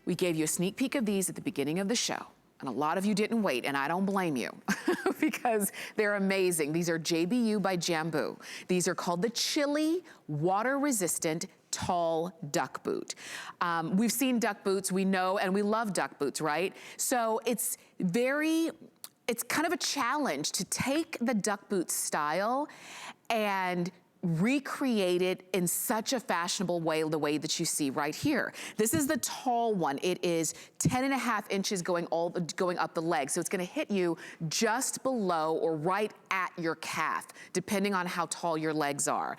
We gave you a sneak peek of these at the beginning of the show. And a lot of you didn't wait, and I don't blame you because they're amazing. These are JBU by Jambu. These are called the Chilly Water-Resistant Tall Duck Boot. We've seen duck boots, we know, and we love duck boots, right? So it's kind of a challenge to take the duck boot style and recreate it in such a fashionable way, the way that you see right here. This is the tall one. It is 10.5 inches going up the leg. So it's gonna hit you just below or right at your calf, depending on how tall your legs are.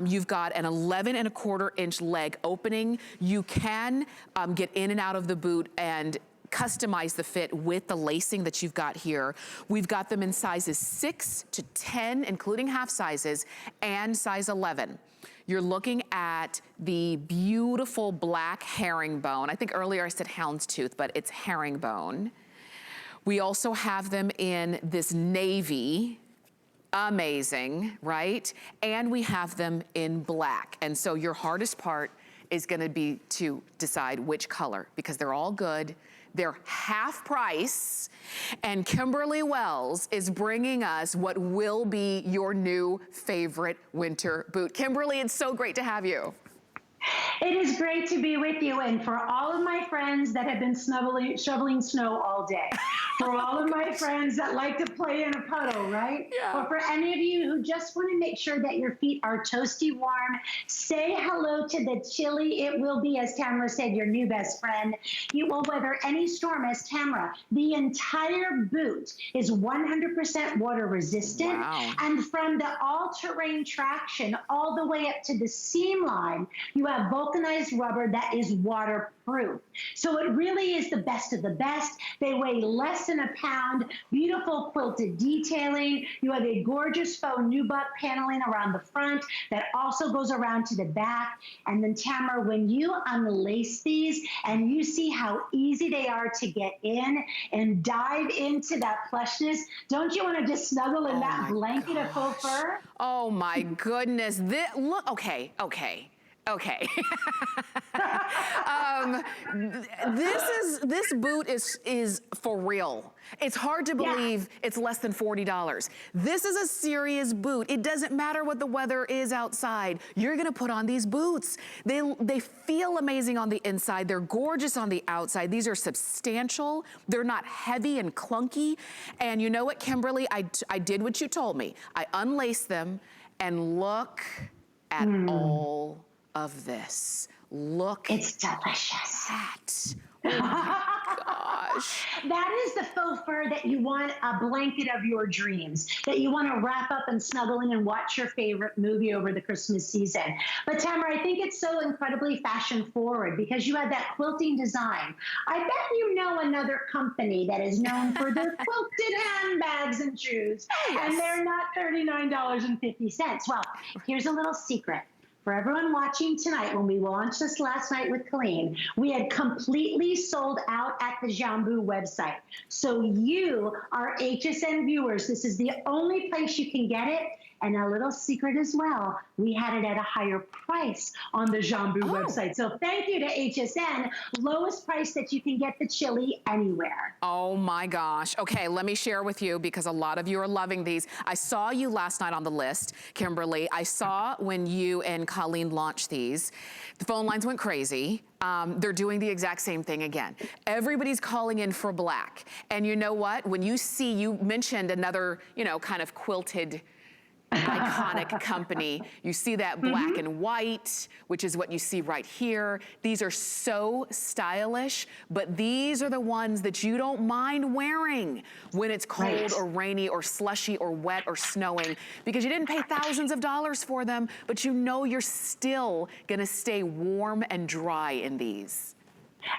You've got an 11.25 inch leg opening. You can get in and out of the boot and customize the fit with the lacing that you've got here. We've got them in sizes 6 to 10, including half sizes, and size 11. You're looking at the beautiful black herringbone. I think earlier I said houndstooth, but it's herringbone. We also have them in this navy. Amazing, right? And we have them in black. And so your hardest part is gonna be to decide which color, because they're all good. They're half price, and Kimberly Wells is bringing us what will be your new favorite winter boot. Kimberly, it's so great to have you. It is great to be with you, and for all of my friends that have been shoveling snow all day, for all of my friends that like to play in a puddle, right? Yeah. Or for any of you who just want to make sure that your feet are toasty warm, say hello to the Chilly. It will be, as Tamara said, your new best friend. You will weather any storm, as Tamara. The entire boot is 100% water resistant. Wow. And from the all-terrain traction all the way up to the seam line, you have vulcanized rubber that is waterproof. So it really is the best of the best. They weigh less than a pound, beautiful quilted detailing. You have a gorgeous faux nubuck paneling around the front that also goes around to the back. And then Tamara, when you unlace these and you see how easy they are to get in and dive into that plushness, don't you want to just snuggle in that blanket of faux fur? Oh my goodness. Look, okay. This boot is for real. It's hard to believe it's less than $40. This is a serious boot. It doesn't matter what the weather is outside. You're gonna put on these boots. They feel amazing on the inside. They're gorgeous on the outside. These are substantial. They're not heavy and clunky. And you know what, Kimberly? I did what you told me. I unlaced them, and look at all of this. Look. It's delicious. At. Oh my gosh. That is the faux fur that you want, a blanket of your dreams, that you want to wrap up and snuggle in and watch your favorite movie over the Christmas season. But Tamara, I think it's so incredibly fashion forward because you had that quilting design. I bet you know another company that is known for their quilted handbags and shoes, and they're not $39.50. Well, here's a little secret. For everyone watching tonight, when we launched this last night with Colleen, we had completely sold out at the Jambu website. So you, our HSN viewers, this is the only place you can get it. And a little secret as well, we had it at a higher price on the Jambu website. So thank you to HSN, lowest price that you can get the Chilly anywhere. Oh my gosh. Okay, let me share with you because a lot of you are loving these. I saw you last night on the list, Kimberly. I saw when you and Colleen launched these. The phone lines went crazy. They're doing the exact same thing again. Everybody's calling in for black. And you know what? When you see, you mentioned another, you know, kind of quilted iconic company. You see that black and white, which is what you see right here. These are so stylish, but these are the ones that you don't mind wearing when it's cold or rainy or slushy or wet or snowing, because you didn't pay thousands of dollars for them, but you know you're still gonna stay warm and dry in these.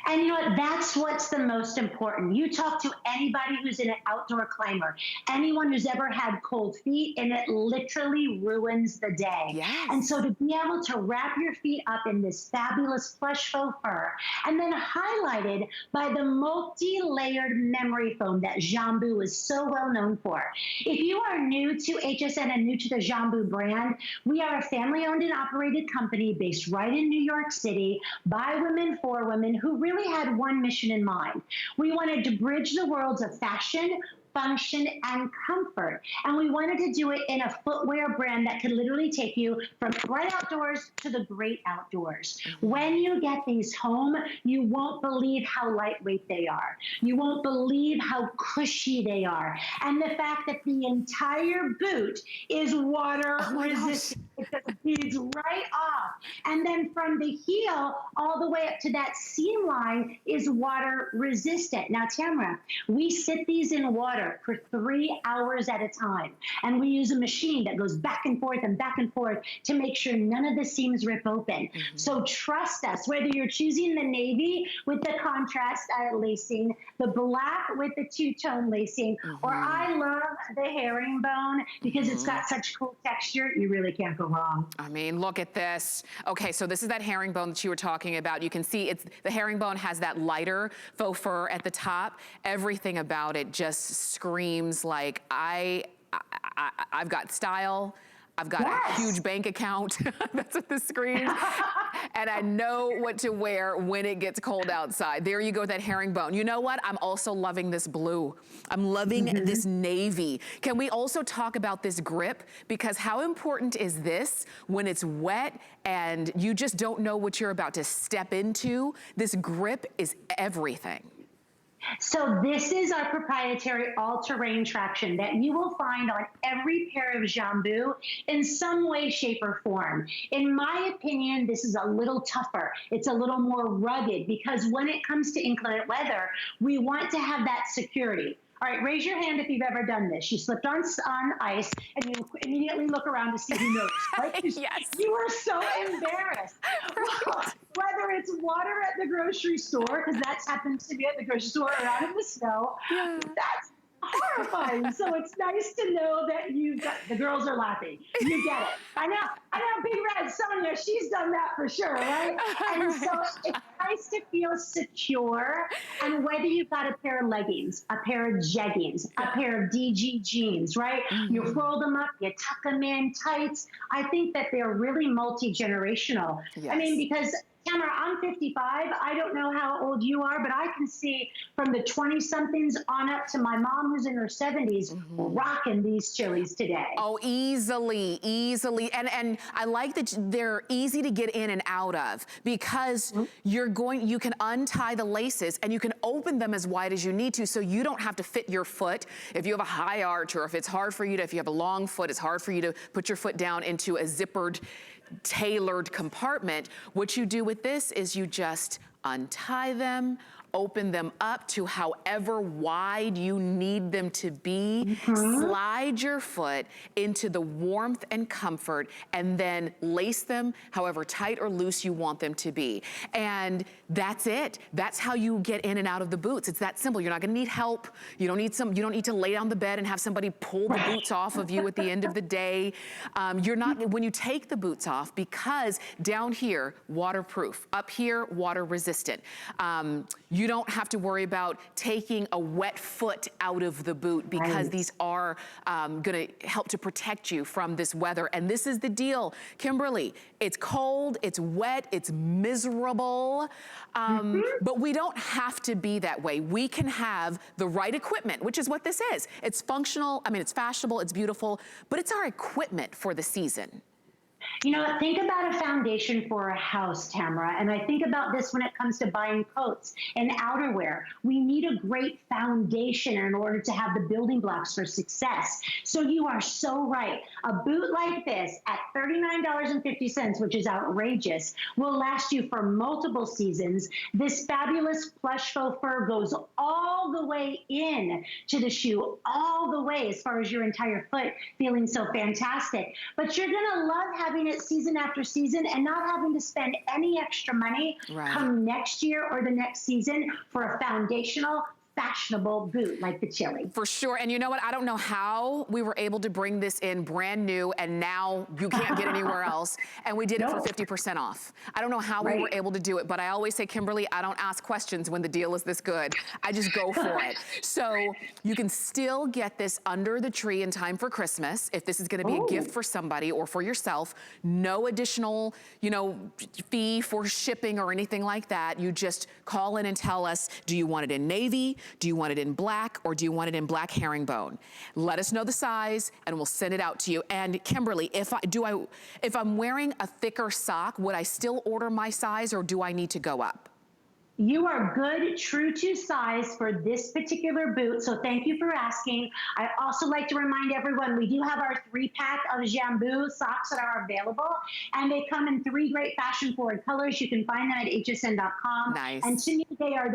And you know what, that's what's the most important. You talk to anybody who's an outdoor climber, anyone who's ever had cold feet, and it literally ruins the day. Yes. And so to be able to wrap your feet up in this fabulous plush faux fur, and then highlighted by the multi-layered memory foam that Jambu is so well known for. If you are new to HSN and new to the Jambu brand, we are a family-owned and operated company based right in New York City by women for women who who really had one mission in mind. We wanted to bridge the worlds of fashion, function, and comfort. And we wanted to do it in a footwear brand that could literally take you from bright outdoors to the great outdoors. When you get these home, you won't believe how lightweight they are. You won't believe how cushy they are. And the fact that the entire boot is water resistant because it beads right off. And then from the heel all the way up to that seam line is water resistant. Now, Tamara, we sit these in water for 3 hours at a time. And we use a machine that goes back and forth to make sure none of the seams rip open. So trust us, whether you're choosing the navy with the contrast lacing, the black with the two-tone lacing, or I love the herringbone because it's got such cool texture, you really can't go wrong. I mean, look at this. Okay, so this is that herringbone that you were talking about. You can see the herringbone has that lighter faux fur at the top. Everything about it just screams like I've got style. I've got a huge bank account. That's what this screams. And I know what to wear when it gets cold outside. There you go with that herringbone. You know what? I'm also loving this blue. I'm loving this navy. Can we also talk about this grip? Because how important is this when it's wet and you just don't know what you're about to step into? This grip is everything. So this is our proprietary all-terrain traction that you will find on every pair of Jambu in some way, shape, or form. In my opinion, this is a little tougher. It's a little more rugged because when it comes to inclement weather, we want to have that security. All right, raise your hand if you've ever done this. You slipped on ice and you immediately look around to see who knows, right? Yes. You are so embarrassed. Whether it's water at the grocery store, because that's happened to me at the grocery store, or out in the snow, that's horrifying. So it's nice to know that the girls are laughing. You get it. I know, Big Red, Sonia, she's done that for sure, right? And so it's nice to feel secure. And whether you've got a pair of leggings, a pair of jeggings, a pair of DG jeans, right? You fold them up, you tuck them in, tights. I think that they're really multi-generational. I mean, because Tamara, I'm 55. I don't know how old you are, but I can see from the 20-somethings on up to my mom who's in her 70s rocking these chilies today. Oh, easily. And I like that they're easy to get in and out of because you can untie the laces and you can open them as wide as you need to so you don't have to fit your foot. If you have a high arch or if it's hard for you if you have a long foot, it's hard for you to put your foot down into a zippered tailored compartment. What you do with this is you just untie them, open them up to however wide you need them to be, slide your foot into the warmth and comfort, and then lace them however tight or loose you want them to be. And that's it. That's how you get in and out of the boots. It's that simple. You're not gonna need help. You don't need to lay down the bed and have somebody pull the boots off of you at the end of the day. When you take the boots off, because down here, waterproof, up here, water resistant. You don't have to worry about taking a wet foot out of the boot because these are gonna help to protect you from this weather. And this is the deal, Kimberly. It's cold, it's wet, it's miserable, but we don't have to be that way. We can have the right equipment, which is what this is. It's functional, I mean, it's fashionable, it's beautiful, but it's our equipment for the season. You know, think about a foundation for a house, Tamara, and I think about this when it comes to buying coats and outerwear. We need a great foundation in order to have the building blocks for success. So you are so right. A boot like this at $39.50, which is outrageous, will last you for multiple seasons. This fabulous plush faux fur goes all the way in to the shoe, all the way as far as your entire foot, feeling so fantastic. But you're gonna love having it season after season and not having to spend any extra money come next year or the next season for a foundational, fashionable boot like the Chili. For sure. And you know what? I don't know how we were able to bring this in brand new and now you can't get anywhere else. And we did it for 50% off. I don't know how we were able to do it, but I always say, Kimberly, I don't ask questions when the deal is this good. I just go for it. So you can still get this under the tree in time for Christmas. If this is gonna be a gift for somebody or for yourself, no additional, you know, fee for shipping or anything like that. You just call in and tell us, do you want it in navy? Do you want it in black, or do you want it in black herringbone? Let us know the size and we'll send it out to you. And Kimberly, if I'm wearing a thicker sock, would I still order my size or do I need to go up? You are good, true to size for this particular boot, so thank you for asking. I also like to remind everyone, we do have our 3-pack of Jambu socks that are available, and they come in 3 great fashion-forward colors. You can find them at hsn.com. Nice. And to me, they are the